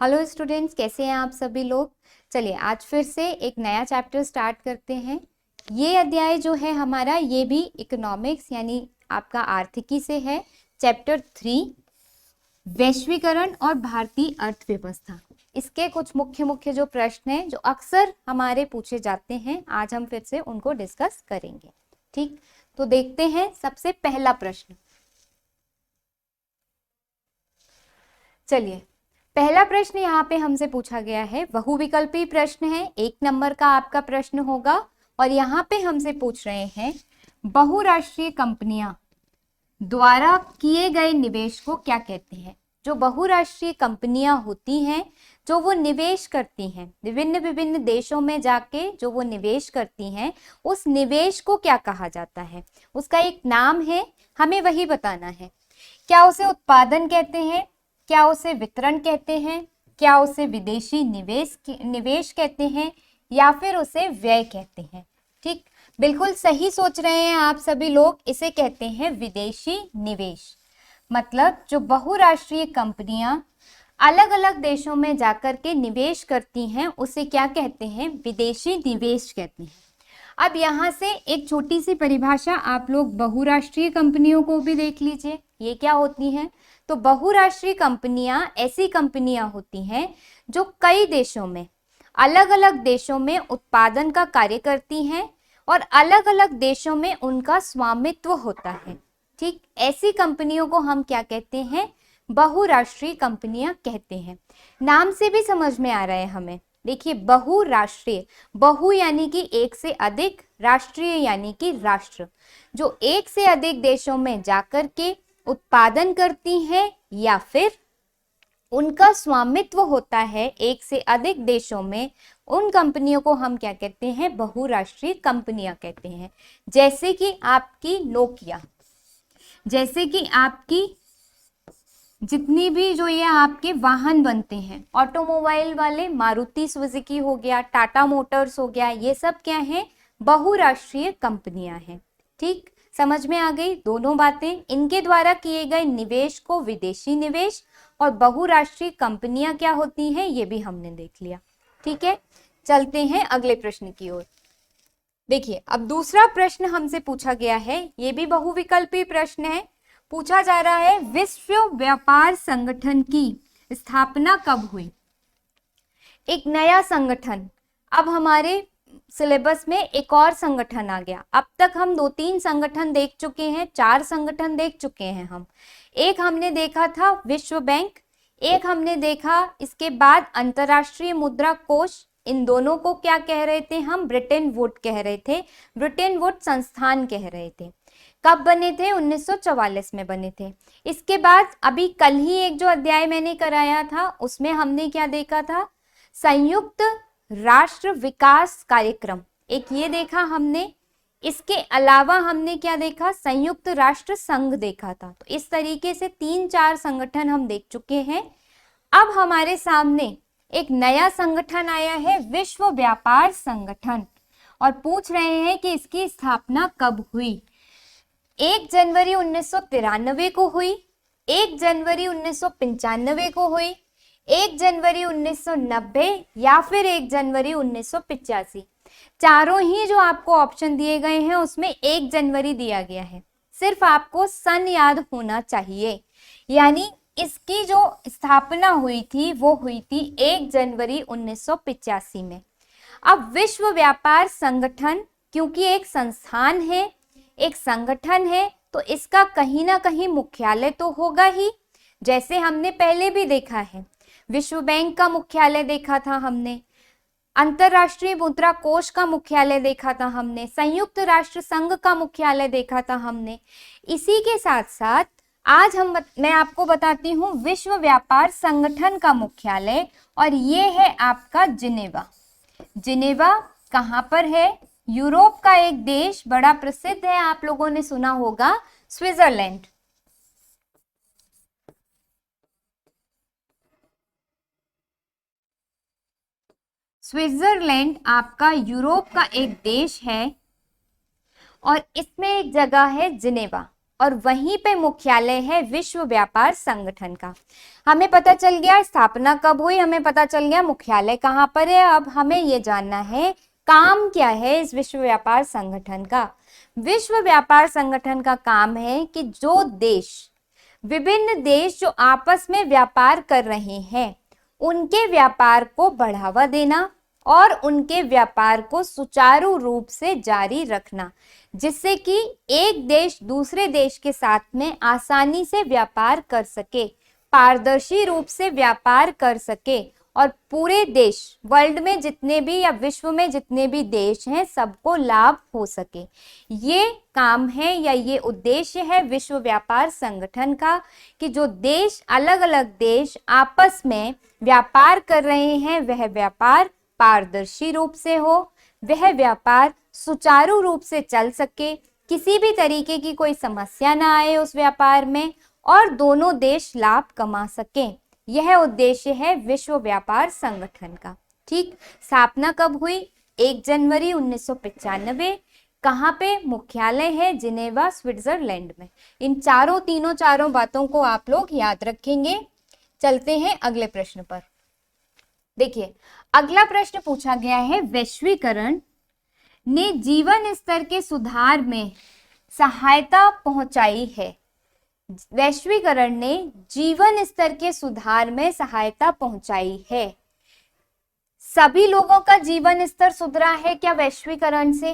Hello students, कैसे हैं आप सभी लोग। चलिए आज फिर से एक नया चैप्टर स्टार्ट करते हैं। ये अध्याय जो है हमारा, ये भी इकोनॉमिक्स यानी आपका आर्थिकी से है। चैप्टर 3 वैश्वीकरण और भारतीय अर्थव्यवस्था। इसके कुछ मुख्य मुख्य जो प्रश्न हैं जो अक्सर हमारे पूछे जाते हैं, आज हम फिर से उनको डिस्कस करेंगे। ठीक, तो देखते हैं सबसे पहला प्रश्न। चलिए, पहला प्रश्न यहाँ पे हमसे पूछा गया है, बहुविकल्पी प्रश्न है, 1 नंबर का आपका प्रश्न होगा। और यहाँ पे हमसे पूछ रहे हैं बहुराष्ट्रीय कंपनियां द्वारा किए गए निवेश को क्या कहते हैं। जो बहुराष्ट्रीय कंपनियां होती हैं, जो वो निवेश करती हैं विभिन्न विभिन्न देशों में जाके, जो वो निवेश करती हैं, उस निवेश को क्या कहा जाता है। उसका एक नाम है, हमें वही बताना है। क्या उसे उत्पादन कहते हैं, क्या उसे वितरण कहते हैं, क्या उसे विदेशी निवेश कहते हैं, या फिर उसे व्यय कहते हैं। ठीक, बिल्कुल सही सोच रहे हैं आप सभी लोग। इसे कहते हैं विदेशी निवेश। मतलब जो बहुराष्ट्रीय कंपनियां अलग अलग देशों में जाकर के निवेश करती हैं, उसे क्या कहते हैं, विदेशी निवेश कहते हैं। अब यहाँ से एक छोटी सी परिभाषा आप लोग बहुराष्ट्रीय कंपनियों को भी देख लीजिए, ये क्या होती हैं। तो बहुराष्ट्रीय कंपनियां ऐसी कंपनियां होती हैं जो कई देशों में, अलग अलग देशों में उत्पादन का कार्य करती हैं और अलग अलग देशों में उनका स्वामित्व होता है। ठीक, ऐसी कंपनियों को हम क्या कहते हैं, बहुराष्ट्रीय कंपनियां कहते हैं। नाम से भी समझ में आ रहा है हमें। देखिए, बहुराष्ट्रीय, बहु यानी कि एक से अधिक, राष्ट्रीय यानी कि राष्ट्र। जो एक से अधिक देशों में जाकर के उत्पादन करती हैं या फिर उनका स्वामित्व होता है एक से अधिक देशों में, उन कंपनियों को हम क्या कहते हैं, बहुराष्ट्रीय कंपनियां कहते हैं। जैसे कि आपकी नोकिया, जैसे कि आपकी जितनी भी जो ये आपके वाहन बनते हैं ऑटोमोबाइल वाले, मारुति सुजुकी हो गया, टाटा मोटर्स हो गया, ये सब क्या है, बहुराष्ट्रीय कंपनियां हैं। ठीक, समझ में आ गई दोनों बातें। इनके द्वारा किए गए निवेश को विदेशी निवेश, और बहुराष्ट्रीय कंपनियां क्या होती हैं, ये भी हमने देख लिया। ठीक है, चलते हैं अगले प्रश्न की ओर। देखिए, अब दूसरा प्रश्न हमसे पूछा गया है, ये भी बहुविकल्पी प्रश्न है। पूछा जा रहा है, विश्व व्यापार संगठन की स्थापना कब हुई। एक नया संगठन, अब हमारे सिलेबस में एक और संगठन आ गया। अब तक हम 2-3 संगठन देख चुके हैं, 4 संगठन देख चुके हैं हम। एक हमने देखा था विश्व बैंक, एक हमने देखा इसके बाद अंतरराष्ट्रीय मुद्रा कोष। इन दोनों को क्या कह रहे थे हम, ब्रिटेन वुड कह रहे थे, ब्रिटेन वुड संस्थान कह रहे थे। कब बने थे, 1944 में बने थे। इसके बाद अभी कल ही एक जो अध्याय मैंने कराया था, उसमें हमने क्या देखा था, संयुक्त राष्ट्र विकास कार्यक्रम, एक ये देखा हमने। इसके अलावा हमने क्या देखा, संयुक्त राष्ट्र संघ देखा था। तो इस तरीके से 3-4 संगठन हम देख चुके हैं। अब हमारे सामने एक नया संगठन आया है, विश्व व्यापार संगठन, और पूछ रहे हैं कि इसकी स्थापना कब हुई। 1 जनवरी 1993 को हुई, 1 जनवरी 1995 को हुई, 1 जनवरी 1990 या फिर 1 जनवरी 1985। चारों ही जो आपको ऑप्शन दिए गए हैं उसमें 1 जनवरी दिया गया है। सिर्फ आपको सन याद होना चाहिए, यानी इसकी जो स्थापना हुई थी वो हुई थी 1 जनवरी 1985 में। अब विश्व व्यापार संगठन क्योंकि एक संस्थान है, एक संगठन है, तो इसका कहीं ना कहीं मुख्यालय तो होगा ही। जैसे हमने पहले भी देखा है, विश्व बैंक का मुख्यालय देखा था हमने, अंतरराष्ट्रीय मुद्रा कोष का मुख्यालय देखा था हमने, संयुक्त राष्ट्र संघ का मुख्यालय देखा था हमने। इसी के साथ साथ आज मैं आपको बताती हूँ विश्व व्यापार संगठन का मुख्यालय, और ये है आपका जिनेवा। जिनेवा कहाँ पर है, यूरोप का एक देश, बड़ा प्रसिद्ध है, आप लोगों ने सुना होगा, स्विट्जरलैंड। स्विट्जरलैंड आपका यूरोप का एक देश है, और इसमें एक जगह है जिनेवा, और वहीं पे मुख्यालय है विश्व व्यापार संगठन का। हमें पता चल गया स्थापना कब हुई, हमें पता चल गया मुख्यालय कहाँ पर है। अब हमें ये जानना है काम क्या है इस विश्व व्यापार संगठन का। विश्व व्यापार संगठन का काम है कि जो देश, विभिन्न देश जो आपस में व्यापार कर रहे हैं, उनके व्यापार को बढ़ावा देना और उनके व्यापार को सुचारू रूप से जारी रखना, जिससे कि एक देश दूसरे देश के साथ में आसानी से व्यापार कर सके, पारदर्शी रूप से व्यापार कर सके और पूरे देश, वर्ल्ड में जितने भी या विश्व में जितने भी देश हैं, सबको लाभ हो सके। ये काम है या ये उद्देश्य है विश्व व्यापार संगठन का कि जो देश, अलग अलग देश आपस में व्यापार कर रहे हैं, वह व्यापार पारदर्शी रूप से हो, वह व्यापार सुचारू रूप से चल सके, किसी भी तरीके की कोई समस्या ना आए उस व्यापार में और दोनों देश लाभ कमा सकें। यह उद्देश्य है विश्व व्यापार संगठन का। ठीक, स्थापना कब हुई? 1 जनवरी 1995। कहाँ पे? मुख्यालय है जिनेवा, स्विट्जरलैंड में। इन चारों बातों को आप लोग याद रखेंगे। चलते हैं अगले प्रश्न पर। देखिए, अगला प्रश्न पूछा गया है, वैश्वीकरण ने जीवन स्तर के सुधार में सहायता पहुंचाई है। वैश्वीकरण ने जीवन स्तर के सुधार में सहायता पहुंचाई है। सभी लोगों का जीवन स्तर सुधरा है क्या वैश्वीकरण से?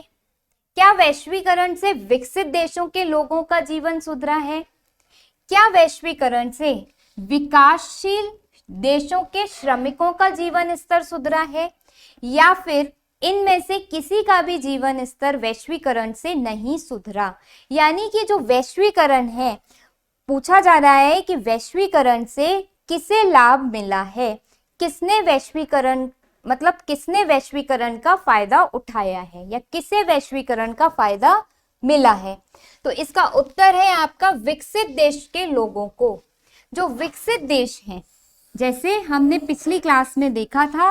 क्या वैश्वीकरण से विकसित देशों के लोगों का जीवन सुधरा है? क्या वैश्वीकरण से विकासशील देशों के श्रमिकों का जीवन स्तर सुधरा है? या फिर इनमें से किसी का भी जीवन स्तर वैश्वीकरण से नहीं सुधरा? यानी कि जो वैश्वीकरण है, पूछा जा रहा है कि वैश्वीकरण से किसे लाभ मिला है, किसने वैश्वीकरण, मतलब किसने वैश्वीकरण का फायदा उठाया है या किसे वैश्वीकरण का फायदा मिला है। तो इसका उत्तर है आपका विकसित देश के लोगों को। जो विकसित देश हैं, जैसे हमने पिछली क्लास में देखा था,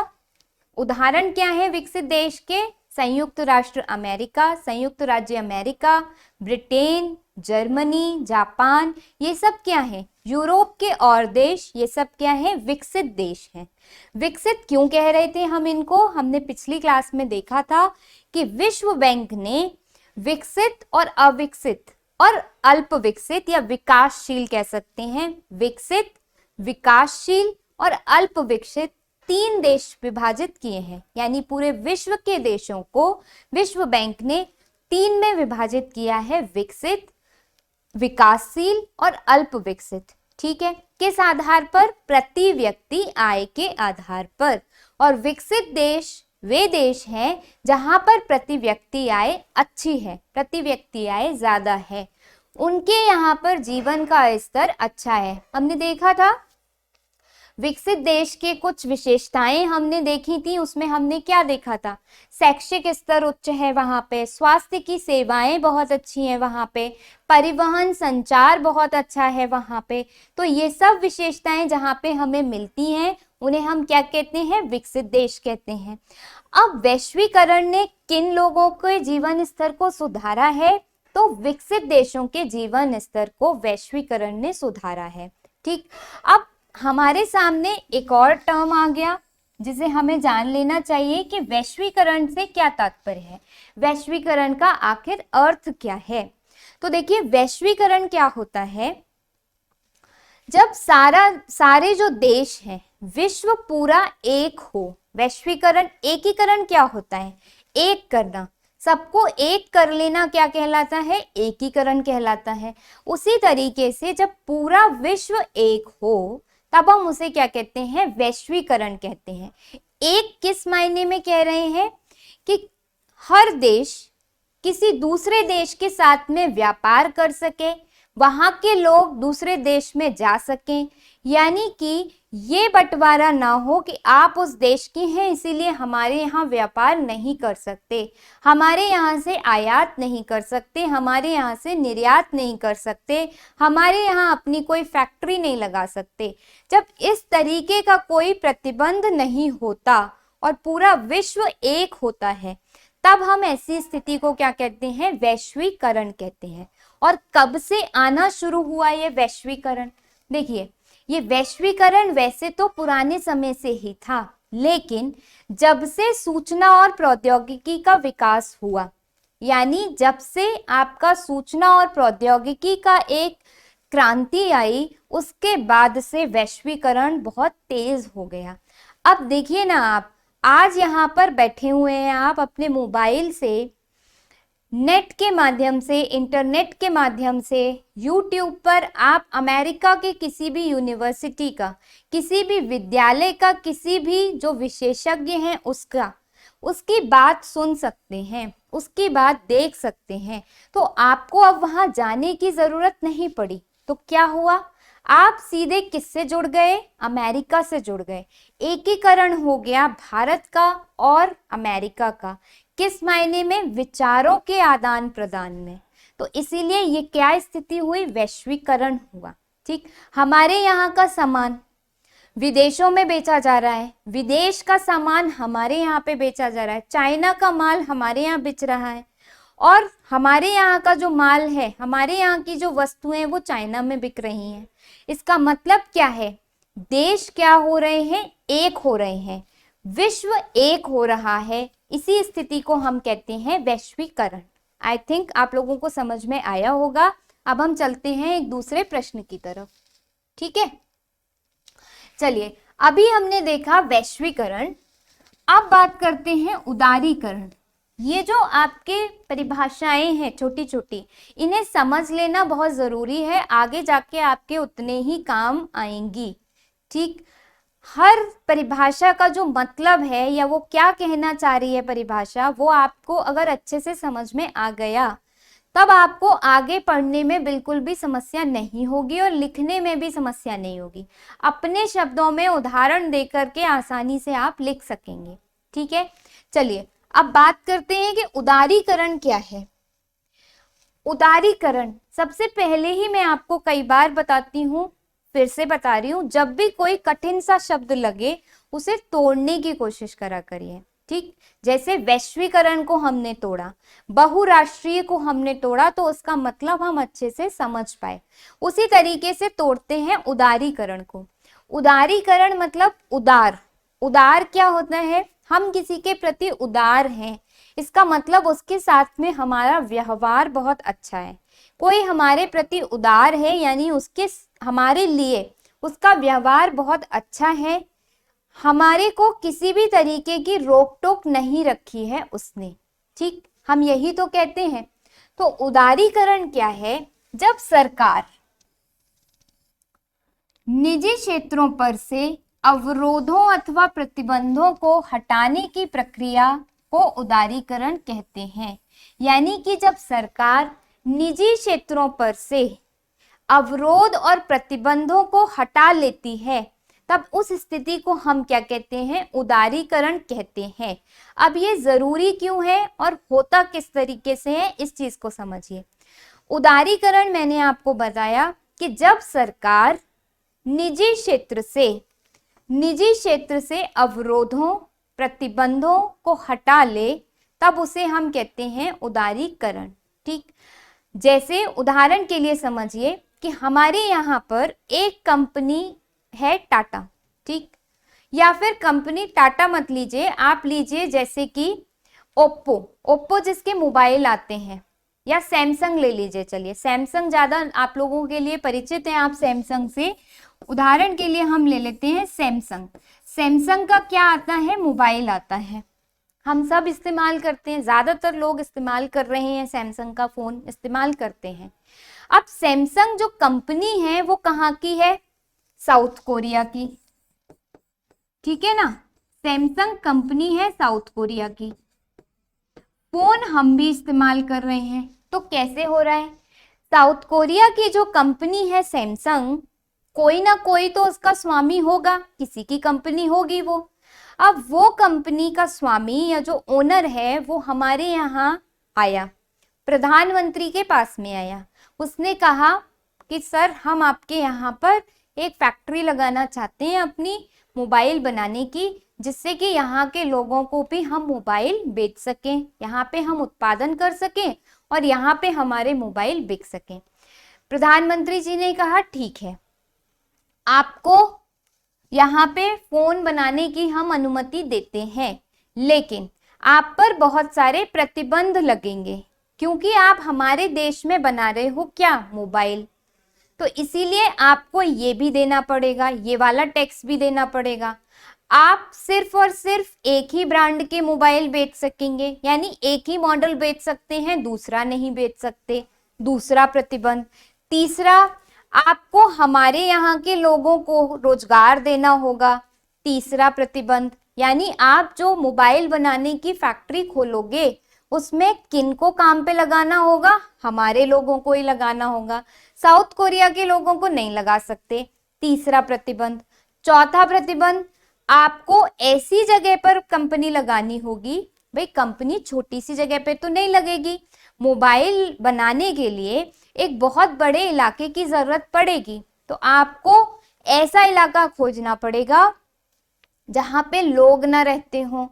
उदाहरण क्या है विकसित देश के? संयुक्त राष्ट्र अमेरिका, संयुक्त राज्य अमेरिका, ब्रिटेन, जर्मनी, जापान, ये सब क्या है? यूरोप के और देश, ये सब क्या है? विकसित देश हैं। विकसित क्यों कह रहे थे हम इनको? हमने पिछली क्लास में देखा था कि विश्व बैंक ने विकसित और अविकसित और अल्प विकसित या विकासशील कह सकते हैं, विकसित, विकासशील और अल्प विकसित 3 देश विभाजित किए हैं। यानी पूरे विश्व के देशों को विश्व बैंक ने 3 में विभाजित किया है, विकसित, विकासशील और अल्प विकसित। ठीक है, किस आधार पर? प्रति व्यक्ति आय के आधार पर। और विकसित देश वे देश हैं जहां पर प्रति व्यक्ति आय अच्छी है, प्रति व्यक्ति आय ज्यादा है, उनके यहाँ पर जीवन का स्तर अच्छा है। हमने देखा था विकसित देश के कुछ विशेषताएं हमने देखी थी, उसमें हमने क्या देखा था? शैक्षिक स्तर उच्च है वहां पे, स्वास्थ्य की सेवाएं बहुत अच्छी हैं वहां पे, परिवहन संचार बहुत अच्छा है वहां पे। तो ये सब विशेषताएं जहां पे हमें मिलती हैं, उन्हें हम क्या कहते हैं? विकसित देश कहते हैं। अब वैश्वीकरण ने किन लोगों के जीवन स्तर को सुधारा है? तो विकसित देशों के जीवन स्तर को वैश्वीकरण ने सुधारा है। ठीक, अब हमारे सामने एक और टर्म आ गया जिसे हमें जान लेना चाहिए कि वैश्वीकरण से क्या तात्पर्य है, वैश्वीकरण का आखिर अर्थ क्या है। तो देखिए, वैश्वीकरण क्या होता है? जब सारे जो देश हैं, विश्व पूरा एक हो। वैश्वीकरण, एकीकरण क्या होता है? एक करना, सबको एक कर लेना क्या कहलाता है? एकीकरण कहलाता है। उसी तरीके से जब पूरा विश्व एक हो, तब हम उसे क्या कहते हैं? वैश्वीकरण कहते हैं। एक किस मायने में कह रहे हैं? कि हर देश किसी दूसरे देश के साथ में व्यापार कर सके, वहां के लोग दूसरे देश में जा सकें, यानी कि ये बंटवारा ना हो कि आप उस देश की हैं इसीलिए हमारे यहाँ व्यापार नहीं कर सकते, हमारे यहाँ से आयात नहीं कर सकते, हमारे यहाँ से निर्यात नहीं कर सकते, हमारे यहाँ अपनी कोई फैक्ट्री नहीं लगा सकते। जब इस तरीके का कोई प्रतिबंध नहीं होता और पूरा विश्व एक होता है, तब हम ऐसी स्थिति को क्या कहते हैं? वैश्वीकरण कहते हैं। और कब से आना शुरू हुआ ये वैश्वीकरण? देखिए, ये वैश्वीकरण वैसे तो पुराने समय से ही था, लेकिन जब से सूचना और प्रौद्योगिकी का विकास हुआ, यानी जब से आपका सूचना और प्रौद्योगिकी का एक क्रांति आई, उसके बाद से वैश्वीकरण बहुत तेज हो गया। अब देखिए ना, आप आज यहाँ पर बैठे हुए हैं, आप अपने मोबाइल से, नेट के माध्यम से, इंटरनेट के माध्यम से, यूट्यूब पर आप अमेरिका के किसी भी यूनिवर्सिटी का, किसी भी विद्यालय का, किसी भी जो विशेषज्ञ हैं उसकी बात सुन सकते हैं, उसकी बात देख सकते हैं। तो आपको अब वहां जाने की जरूरत नहीं पड़ी। तो क्या हुआ, आप सीधे किससे जुड़ गए? अमेरिका से जुड़ गए। एकीकरण हो गया भारत का और अमेरिका का। किस मायने में? विचारों के आदान प्रदान में। तो इसीलिए ये क्या स्थिति हुई? वैश्वीकरण हुआ। ठीक, हमारे यहाँ का सामान विदेशों में बेचा जा रहा है, विदेश का सामान हमारे यहाँ पे बेचा जा रहा है, चाइना का माल हमारे यहाँ बिच रहा है, और हमारे यहाँ का जो माल है, हमारे यहाँ की जो वस्तुएं वो चाइना में बिक रही हैं। इसका मतलब क्या है? देश क्या हो रहे हैं? एक हो रहे हैं, विश्व एक हो रहा है। इसी स्थिति को हम कहते हैं वैश्वीकरण। आई थिंक आप लोगों को समझ में आया होगा। अब हम चलते हैं एक दूसरे प्रश्न की तरफ। ठीक है, चलिए, अभी हमने देखा वैश्वीकरण, अब बात करते हैं उदारीकरण। ये जो आपके परिभाषाएं हैं छोटी छोटी, इन्हें समझ लेना बहुत जरूरी है, आगे जाके आपके उतने ही काम आएंगी। ठीक, हर परिभाषा का जो मतलब है या वो क्या कहना चाह रही है परिभाषा, वो आपको अगर अच्छे से समझ में आ गया, तब आपको आगे पढ़ने में बिल्कुल भी समस्या नहीं होगी और लिखने में भी समस्या नहीं होगी। अपने शब्दों में उदाहरण देकर के आसानी से आप लिख सकेंगे। ठीक है, चलिए अब बात करते हैं कि उदारीकरण क्या है। उदारीकरण, सबसे पहले ही मैं आपको कई बार बताती हूँ, फिर से बता रही हूँ, जब भी कोई कठिन सा शब्द लगे उसे तोड़ने की कोशिश करा करिए। ठीक, जैसे वैश्वीकरण को हमने तोड़ा, बहुराष्ट्रीय को हमने तोड़ा, तो उसका मतलब हम अच्छे से समझ पाए। उसी तरीके से तोड़ते हैं उदारीकरण को। उदारीकरण मतलब उदार। उदार क्या होता है? हम किसी के प्रति उदार हैं, इसका मतलब उसके साथ में हमारा व्यवहार बहुत अच्छा है। कोई हमारे प्रति उदार है यानी उसके हमारे लिए उसका व्यवहार बहुत अच्छा है, हमारे को किसी भी तरीके की रोक टोक नहीं रखी है उसने। ठीक, हम यही तो कहते हैं। तो उदारीकरण क्या है? जब सरकार निजी क्षेत्रों पर से अवरोधों अथवा प्रतिबंधों को हटाने की प्रक्रिया को उदारीकरण कहते हैं। यानी कि जब सरकार निजी क्षेत्रों पर से अवरोध और प्रतिबंधों को हटा लेती है, तब उस स्थिति को हम क्या कहते हैं? उदारीकरण कहते हैं। अब ये जरूरी क्यों है और होता किस तरीके से है, इस चीज को समझिए। उदारीकरण मैंने आपको बताया कि जब सरकार निजी क्षेत्र से अवरोधों प्रतिबंधों को हटा ले, तब उसे हम कहते हैं उदारीकरण। ठीक, जैसे उदाहरण के लिए समझिए कि हमारे यहाँ पर एक कंपनी है टाटा। ठीक, या फिर कंपनी टाटा मत लीजिए, आप लीजिए जैसे कि ओप्पो जिसके मोबाइल आते हैं, या सैमसंग ले लीजिए। चलिए, सैमसंग ज्यादा आप लोगों के लिए परिचित है, आप सैमसंग से उदाहरण के लिए हम ले लेते हैं सैमसंग। सैमसंग का क्या आता है? मोबाइल आता है, हम सब इस्तेमाल करते हैं, ज्यादातर लोग इस्तेमाल कर रहे हैं, सैमसंग का फोन इस्तेमाल करते हैं। अब सैमसंग जो कंपनी है वो कहाँ की है? साउथ कोरिया की। ठीक है ना, सैमसंग कंपनी है साउथ कोरिया की। फोन हम भी इस्तेमाल कर रहे हैं, तो कैसे हो रहा है? साउथ कोरिया की जो कंपनी है सैमसंग, कोई ना कोई तो उसका स्वामी होगा, किसी की कंपनी होगी वो। अब वो कंपनी का स्वामी या जो ओनर है वो हमारे यहाँ आया, प्रधानमंत्री के पास में आया, उसने कहा कि सर हम आपके यहाँ पर एक फैक्ट्री लगाना चाहते हैं अपनी मोबाइल बनाने की, जिससे कि यहाँ के लोगों को भी हम मोबाइल बेच सकें, यहाँ पे हम उत्पादन कर सकें और यहाँ पे हमारे मोबाइल बिक सकें। प्रधानमंत्री जी ने कहा ठीक है, आपको यहाँ पे फोन बनाने की हम अनुमति देते हैं, लेकिन आप पर बहुत सारे प्रतिबंध लगेंगे, क्योंकि आप हमारे देश में बना रहे हो क्या, मोबाइल। तो इसीलिए आपको ये भी देना पड़ेगा, ये वाला टैक्स भी देना पड़ेगा। आप सिर्फ और सिर्फ एक ही ब्रांड के मोबाइल बेच सकेंगे, यानी एक ही मॉडल बेच सकते हैं, दूसरा नहीं बेच सकते, दूसरा प्रतिबंध। तीसरा, आपको हमारे यहाँ के लोगों को रोजगार देना होगा, तीसरा प्रतिबंध। यानी आप जो मोबाइल बनाने की फैक्ट्री खोलोगे उसमें किनको काम पे लगाना होगा, हमारे लोगों को ही लगाना होगा, साउथ कोरिया के लोगों को नहीं लगा सकते, तीसरा प्रतिबंध। चौथा प्रतिबंध, आपको ऐसी जगह पर कंपनी लगानी होगी, भाई कंपनी छोटी सी जगह पे तो नहीं लगेगी, मोबाइल बनाने के लिए एक बहुत बड़े इलाके की जरूरत पड़ेगी, तो आपको ऐसा इलाका खोजना पड़ेगा जहां पे लोग ना रहते हो,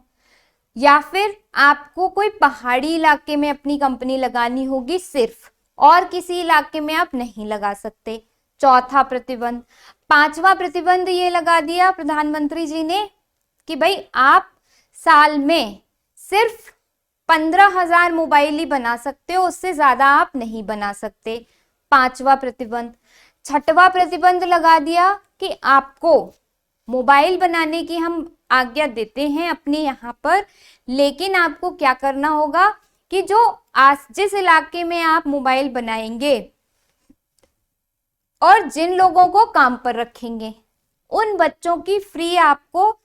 या फिर आपको कोई पहाड़ी इलाके में अपनी कंपनी लगानी होगी सिर्फ, और किसी इलाके में आप नहीं लगा सकते, चौथा प्रतिबंध। पांचवा प्रतिबंध ये लगा दिया प्रधानमंत्री जी ने कि भाई आप साल में सिर्फ 15,000 मोबाइल ही बना सकते हो, उससे ज्यादा आप नहीं बना सकते, पांचवा प्रतिबंध। छठवा प्रतिबंध लगा दिया कि आपको मोबाइल बनाने की हम आज्ञा देते हैं अपने यहाँ पर, लेकिन आपको क्या करना होगा कि जो जिस इलाके में आप मोबाइल बनाएंगे और जिन लोगों को काम पर रखेंगे उन बच्चों की फ्री आपको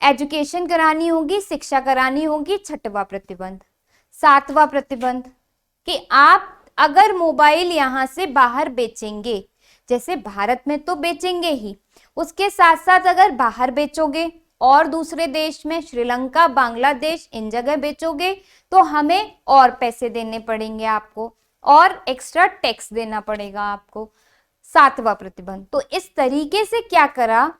एजुकेशन करानी होगी, शिक्षा करानी होगी, छठवां प्रतिबंध। सातवां प्रतिबंध कि आप अगर मोबाइल यहाँ से बाहर बेचेंगे, जैसे भारत में तो बेचेंगे ही, उसके साथ साथ अगर बाहर बेचोगे और दूसरे देश में श्रीलंका, बांग्लादेश, इन जगह बेचोगे तो हमें और पैसे देने पड़ेंगे आपको, और एक्स्ट्रा टैक्स देना पड़ेगा आपको, सातवां प्रतिबंध। तो इस तरीके से क्या करा,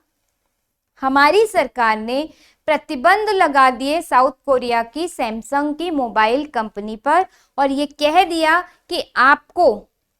हमारी सरकार ने प्रतिबंध लगा दिए साउथ कोरिया की सैमसंग की मोबाइल कंपनी पर, और ये कह दिया कि आपको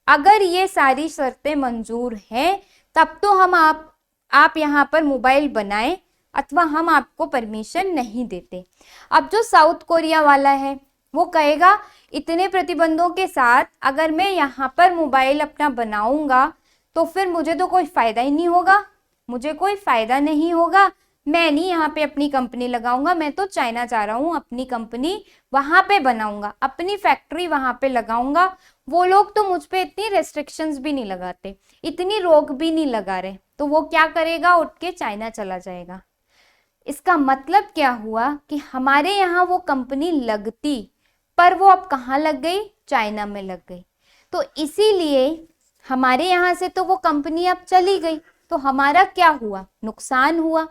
अगर ये सारी शर्तें मंजूर हैं तब तो हम आप यहाँ पर मोबाइल बनाएं, अथवा हम आपको परमिशन नहीं देते। अब जो साउथ कोरिया वाला है वो कहेगा इतने प्रतिबंधों के साथ अगर मैं यहाँ पर मोबाइल अपना बनाऊंगा तो फिर मुझे तो कोई फायदा ही नहीं होगा, मुझे कोई फायदा नहीं होगा, मैं नहीं यहाँ पे अपनी कंपनी लगाऊंगा, मैं तो चाइना जा रहा हूँ, अपनी कंपनी वहां पे बनाऊंगा, अपनी फैक्ट्री वहां पे लगाऊंगा, वो लोग तो मुझ पे इतनी रेस्ट्रिक्शंस भी नहीं लगाते, इतनी रोक भी नहीं लगा रहे, तो वो क्या करेगा, उठ के चाइना चला जाएगा। इसका मतलब क्या हुआ कि हमारे यहाँ वो कंपनी लगती, पर वो अब कहाँ लग गई, चाइना में लग गई। तो इसीलिए हमारे यहाँ से तो वो कंपनी अब चली गई, तो हमारा क्या हुआ, नुकसान हुआ।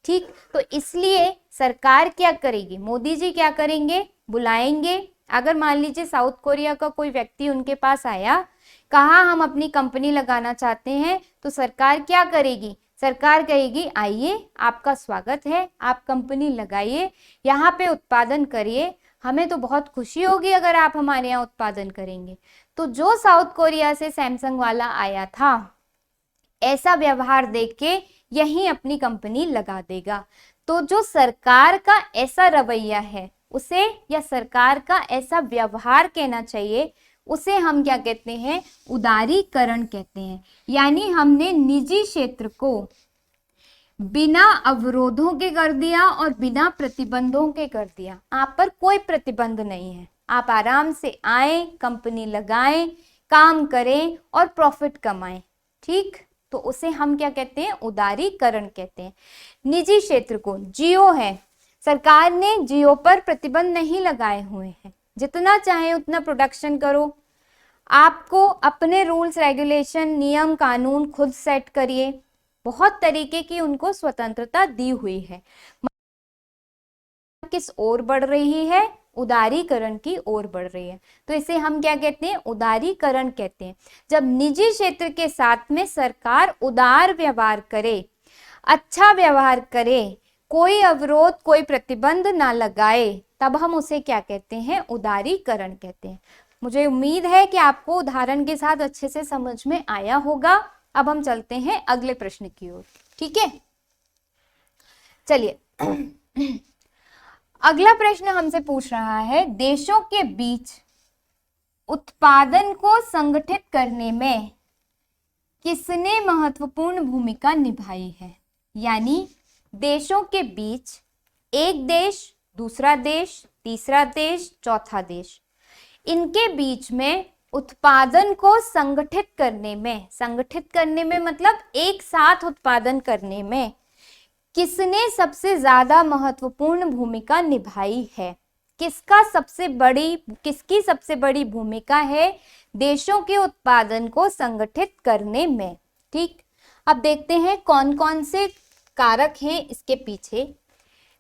ठीक, तो इसलिए सरकार क्या करेगी, मोदी जी क्या करेंगे, बुलाएंगे, अगर मान लीजिए साउथ कोरिया का कोई व्यक्ति उनके पास आया, कहा हम अपनी कंपनी लगाना चाहते हैं, तो सरकार क्या करेगी, सरकार कहेगी आइए, आपका स्वागत है, आप कंपनी लगाइए, यहाँ पे उत्पादन करिए, हमें तो बहुत खुशी होगी अगर आप हमारे यहाँ उत्पादन करेंगे। तो जो साउथ कोरिया से सैमसंग वाला आया था, ऐसा व्यवहार देख के यही अपनी कंपनी लगा देगा। तो जो सरकार का ऐसा रवैया है उसे, या सरकार का ऐसा व्यवहार कहना चाहिए, उसे हम क्या कहते हैं, उदारीकरण कहते हैं। यानी हमने निजी क्षेत्र को बिना अवरोधों के कर दिया और बिना प्रतिबंधों के कर दिया, आप पर कोई प्रतिबंध नहीं है, आप आराम से आए, कंपनी लगाएं, काम करें और प्रॉफिट कमाएं। ठीक, तो उसे हम क्या कहते हैं, उदारीकरण कहते हैं। निजी क्षेत्र को, जियो है, सरकार ने जियो पर प्रतिबंध नहीं लगाए हुए हैं, जितना चाहे उतना प्रोडक्शन करो, आपको अपने रूल्स रेगुलेशन, नियम कानून खुद सेट करिए, बहुत तरीके की उनको स्वतंत्रता दी हुई है। किस ओर बढ़ रही है, उदारीकरण की ओर बढ़ रही है, तो इसे हम क्या कहते हैं, उदारीकरण कहते हैं। जब निजी क्षेत्र के साथ में सरकार उदार व्यवहार करे, अच्छा व्यवहार करे, कोई अवरोध, कोई प्रतिबंध ना लगाए, तब हम उसे क्या कहते हैं, उदारीकरण कहते हैं। मुझे उम्मीद है कि आपको उदाहरण के साथ अच्छे से समझ में आया होगा। अब हम चलते हैं अगले प्रश्न की ओर, ठीक है। चलिए अगला प्रश्न हमसे पूछ रहा है, देशों के बीच उत्पादन को संगठित करने में किसने महत्वपूर्ण भूमिका निभाई है। यानी देशों के बीच, एक देश, दूसरा देश, तीसरा देश, चौथा देश, इनके बीच में उत्पादन को संगठित करने में मतलब एक साथ उत्पादन करने में किसने सबसे ज्यादा महत्वपूर्ण भूमिका निभाई है। किसकी सबसे बड़ी भूमिका है देशों के उत्पादन को संगठित करने में। ठीक, अब देखते हैं कौन कौन से कारक हैं इसके पीछे।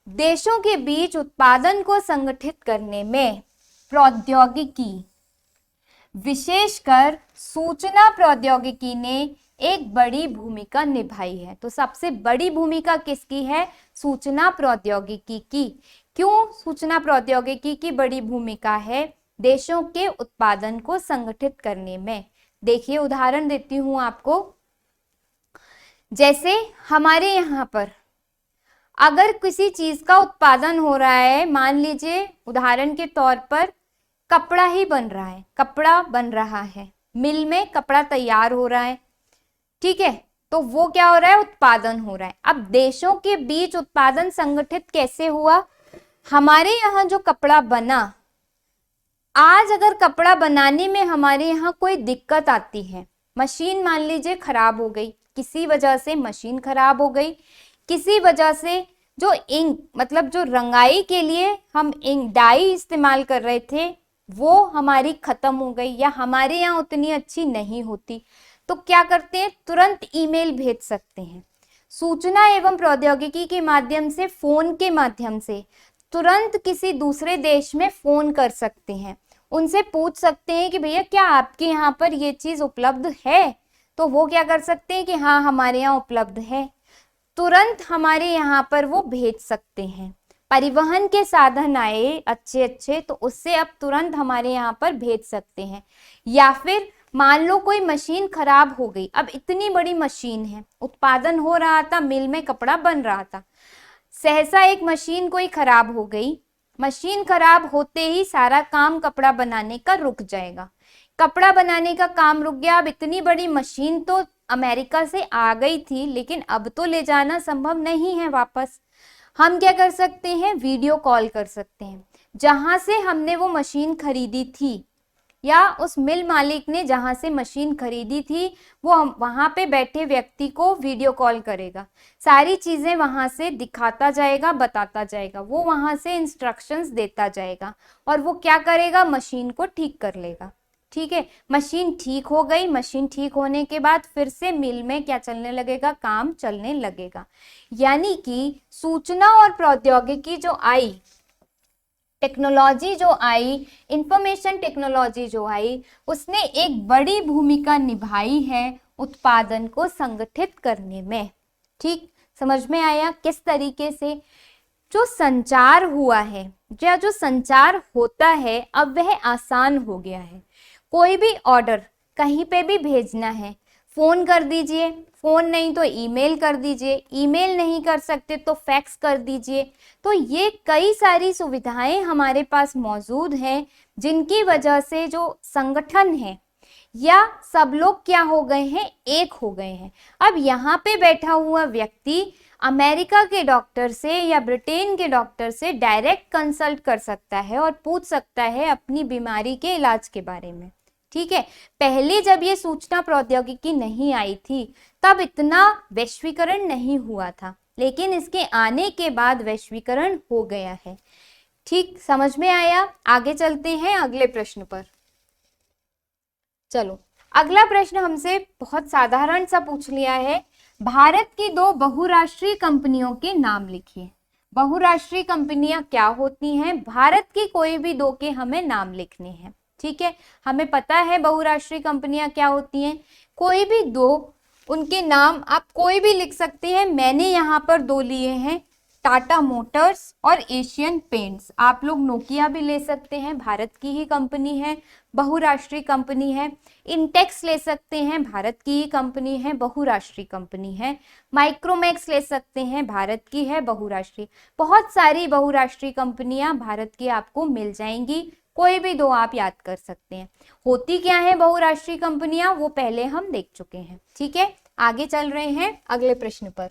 देशों के बीच उत्पादन को संगठित करने में प्रौद्योगिकी, विशेषकर सूचना प्रौद्योगिकी ने एक बड़ी भूमिका निभाई है। तो सबसे बड़ी भूमिका किसकी है? सूचना प्रौद्योगिकी की। क्यों सूचना प्रौद्योगिकी की बड़ी भूमिका है देशों के उत्पादन को संगठित करने में? देखिए उदाहरण देती हूं आपको। जैसे हमारे यहाँ पर अगर किसी चीज का उत्पादन हो रहा है, मान लीजिए उदाहरण के तौर पर कपड़ा ही बन रहा है, कपड़ा बन रहा है, मिल में कपड़ा तैयार हो रहा है, ठीक है, तो वो क्या हो रहा है? उत्पादन हो रहा है। अब देशों के बीच उत्पादन संगठित कैसे हुआ? हमारे यहाँ जो कपड़ा बना, आज अगर कपड़ा बनाने में हमारे यहाँ कोई दिक्कत आती है, मशीन मान लीजिए खराब हो गई, किसी वजह से मशीन खराब हो गई, किसी वजह से जो इंक मतलब जो रंगाई के लिए हम इंक डाई इस्तेमाल कर रहे थे वो हमारी खत्म हो गई या हमारे यहाँ उतनी अच्छी नहीं होती, तो क्या करते हैं? तुरंत ईमेल भेज सकते हैं। सूचना एवं प्रौद्योगिकी के माध्यम से, फोन के माध्यम से तुरंत किसी दूसरे देश में फोन कर सकते हैं, उनसे पूछ सकते हैं कि भैया क्या आपके यहाँ पर ये चीज उपलब्ध है? तो वो क्या कर सकते हैं कि हाँ हमारे यहाँ उपलब्ध है, तुरंत हमारे यहाँ पर वो भेज सकते हैं। परिवहन के साधन आए अच्छे अच्छे, तो उससे अब तुरंत हमारे यहाँ पर भेज सकते हैं। या फिर मान लो कोई मशीन खराब हो गई, अब इतनी बड़ी मशीन है, उत्पादन हो रहा था, मिल में कपड़ा बन रहा था, सहसा एक मशीन कोई खराब हो गई, मशीन खराब होते ही सारा काम कपड़ा बनाने का रुक जाएगा। कपड़ा बनाने का काम रुक गया। अब इतनी बड़ी मशीन तो अमेरिका से आ गई थी, लेकिन अब तो ले जाना संभव नहीं है वापस। हम क्या कर सकते हैं? वीडियो कॉल कर सकते हैं। जहां से हमने वो मशीन खरीदी थी या उस मिल मालिक ने जहां से मशीन खरीदी थी, वो वहां पे बैठे व्यक्ति को वीडियो कॉल करेगा, सारी चीजें वहां से दिखाता जाएगा, बताता जाएगा, वो वहां से इंस्ट्रक्शंस देता जाएगा और वो क्या करेगा? मशीन को ठीक कर लेगा। ठीक है, मशीन ठीक हो गई, मशीन ठीक होने के बाद फिर से मिल में क्या चलने लगेगा? काम चलने लगेगा। यानी कि सूचना और प्रौद्योगिकी जो आई, टेक्नोलॉजी जो आई, इंफॉर्मेशन टेक्नोलॉजी जो आई, उसने एक बड़ी भूमिका निभाई है उत्पादन को संगठित करने में। ठीक, समझ में आया किस तरीके से जो संचार हुआ है या जो संचार होता है अब वह आसान हो गया है। कोई भी ऑर्डर कहीं पे भी भेजना है, फोन कर दीजिए, फोन नहीं तो ईमेल कर दीजिए, ईमेल नहीं कर सकते तो फैक्स कर दीजिए। तो ये कई सारी सुविधाएं हमारे पास मौजूद हैं, जिनकी वजह से जो संगठन है या सब लोग क्या हो गए हैं? एक हो गए हैं। अब यहाँ पे बैठा हुआ व्यक्ति अमेरिका के डॉक्टर से या ब्रिटेन के डॉक्टर से डायरेक्ट कंसल्ट कर सकता है और पूछ सकता है अपनी बीमारी के इलाज के बारे में। ठीक है, पहले जब ये सूचना प्रौद्योगिकी नहीं आई थी तब इतना वैश्वीकरण नहीं हुआ था, लेकिन इसके आने के बाद वैश्वीकरण हो गया है। ठीक, समझ में आया? आगे चलते हैं अगले प्रश्न पर। चलो, अगला प्रश्न हमसे बहुत साधारण सा पूछ लिया है, भारत की 2 बहुराष्ट्रीय कंपनियों के नाम लिखिए। बहुराष्ट्रीय कंपनियां क्या होती हैं? भारत की कोई भी 2 के हमें नाम लिखने हैं। ठीक है, हमें पता है बहुराष्ट्रीय कंपनियां क्या होती हैं। कोई भी 2 उनके नाम आप कोई भी लिख सकते हैं। मैंने यहाँ पर 2 लिए हैं, टाटा मोटर्स और एशियन पेंट्स। आप लोग नोकिया भी ले सकते हैं, भारत की ही कंपनी है, बहुराष्ट्रीय कंपनी है। इंटेक्स ले सकते हैं, भारत की ही कंपनी है, बहुराष्ट्रीय कंपनी है। माइक्रोमैक्स ले सकते हैं, भारत की है, बहुराष्ट्रीय। बहुत सारी बहुराष्ट्रीय कंपनियां भारत की आपको मिल जाएंगी, कोई भी दो आप याद कर सकते हैं। होती क्या है बहुराष्ट्रीय कंपनियां, वो पहले हम देख चुके हैं। ठीक है, आगे चल रहे हैं अगले प्रश्न पर।